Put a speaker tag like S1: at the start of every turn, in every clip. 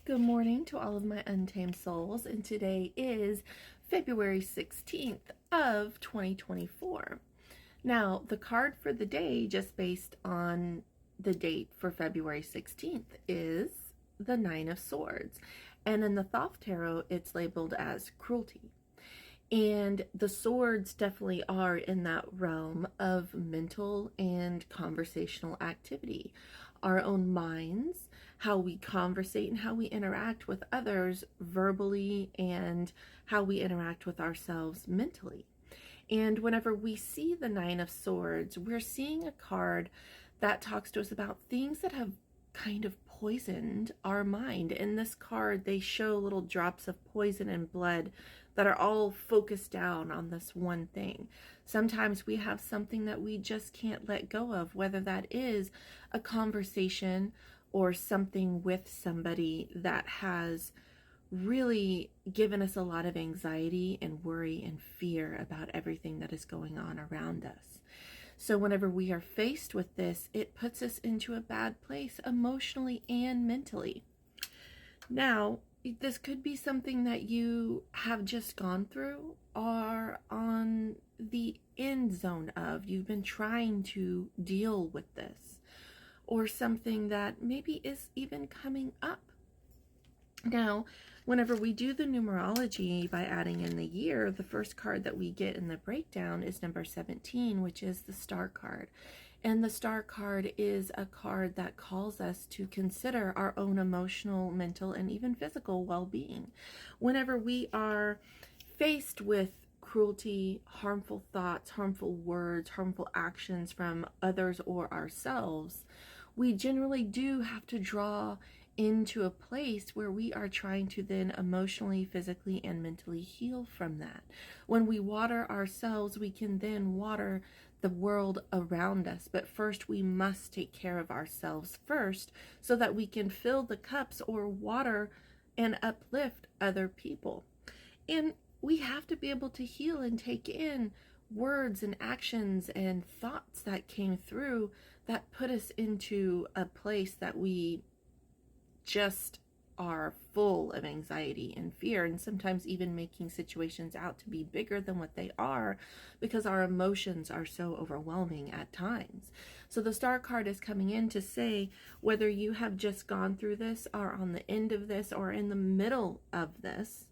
S1: Good morning to all of my untamed souls, and today is February 16th of 2024. Now, the card for the day, just based on the date for February 16th, is the Nine of Swords, and in the Thoth Tarot, it's labeled as cruelty. And the swords definitely are in that realm of mental and conversational activity. Our own minds, how we conversate and how we interact with others verbally, and how we interact with ourselves mentally. And whenever we see the Nine of Swords, we're seeing a card that talks to us about things that have kind of poisoned our mind. In this card, they show little drops of poison and blood that are all focused down on this one thing. Sometimes we have something that we just can't let go of, whether that is a conversation or something with somebody that has really given us a lot of anxiety and worry and fear about everything that is going on around us. So whenever we are faced with this, it puts us into a bad place emotionally and mentally. Now, this could be something that you have just gone through or on the end zone of. You've been trying to deal with this, or something that maybe is even coming up. Now, whenever we do the numerology by adding in the year, the first card that we get in the breakdown is number 17, which is the Star card. And the Star card is a card that calls us to consider our own emotional, mental, and even physical well-being. Whenever we are faced with cruelty, harmful thoughts, harmful words, harmful actions from others or ourselves, we generally do have to draw into a place where we are trying to then emotionally, physically, and mentally heal from that. When we water ourselves, we can then water the world around us. But first, we must take care of ourselves first so that we can fill the cups or water and uplift other people. And we have to be able to heal and take in words and actions and thoughts that came through that put us into a place that we just are full of anxiety and fear, and sometimes even making situations out to be bigger than what they are because our emotions are so overwhelming at times. So the Star card is coming in to say, whether you have just gone through this, are on the end of this, or in the middle of this,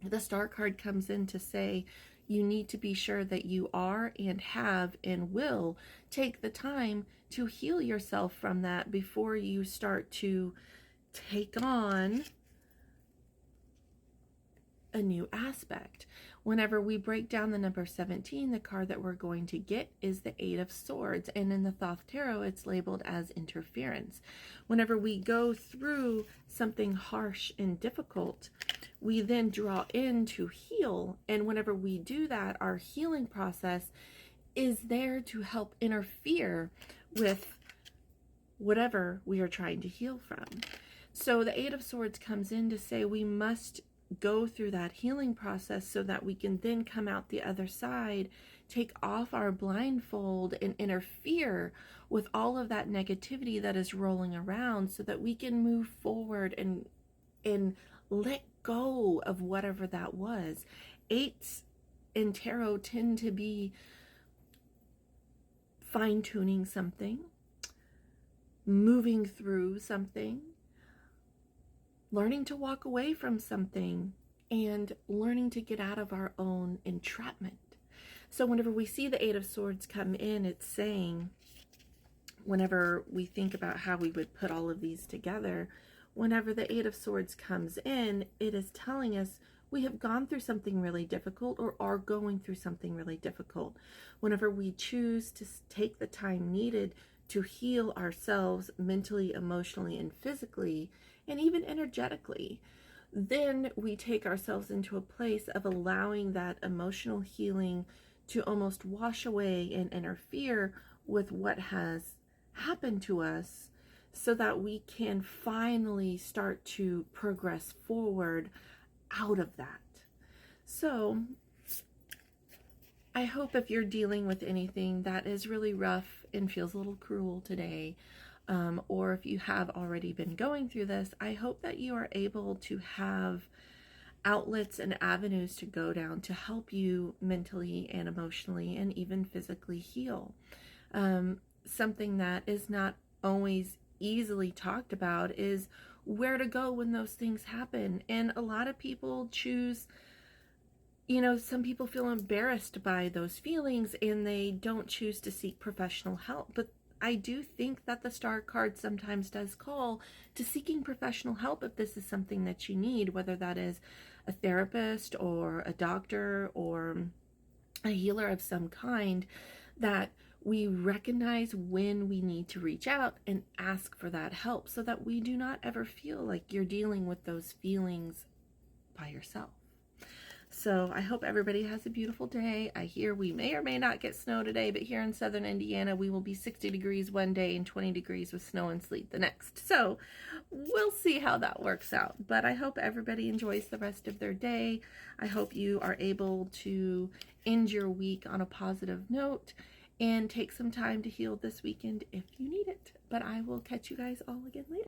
S1: the Star card comes in to say you need to be sure that you are and have and will take the time to heal yourself from that before you start to take on a new aspect. Whenever we break down the number 17, the card that we're going to get is the Eight of Swords, and in the Thoth Tarot, it's labeled as interference. Whenever we go through something harsh and difficult, we then draw in to heal, and whenever we do that, our healing process is there to help interfere with whatever we are trying to heal from. So the Eight of Swords comes in to say we must go through that healing process so that we can then come out the other side, take off our blindfold, and interfere with all of that negativity that is rolling around so that we can move forward and let go of whatever that was. Eights in tarot tend to be fine-tuning something, moving through something, learning to walk away from something, and learning to get out of our own entrapment. So whenever we see the Eight of Swords come in, it's saying, whenever we think about how we would put all of these together, whenever the Eight of Swords comes in, it is telling us we have gone through something really difficult or are going through something really difficult. Whenever we choose to take the time needed to heal ourselves mentally, emotionally, and physically, and even energetically, then we take ourselves into a place of allowing that emotional healing to almost wash away and interfere with what has happened to us so that we can finally start to progress forward out of that. So I hope if you're dealing with anything that is really rough and feels a little cruel today, or if you have already been going through this, I hope that you are able to have outlets and avenues to go down to help you mentally and emotionally and even physically heal. Something that is not always easily talked about is where to go when those things happen. And a lot of people choose, some people feel embarrassed by those feelings and they don't choose to seek professional help. But I do think that the star card sometimes does call to seeking professional help if this is something that you need, whether that is a therapist or a doctor or a healer of some kind, that we recognize when we need to reach out and ask for that help so that we do not ever feel like you're dealing with those feelings by yourself. So I hope everybody has a beautiful day. I hear we may or may not get snow today, but here in southern Indiana, we will be 60 degrees one day and 20 degrees with snow and sleet the next. So we'll see how that works out. But I hope everybody enjoys the rest of their day. I hope you are able to end your week on a positive note and take some time to heal this weekend if you need it. But I will catch you guys all again later.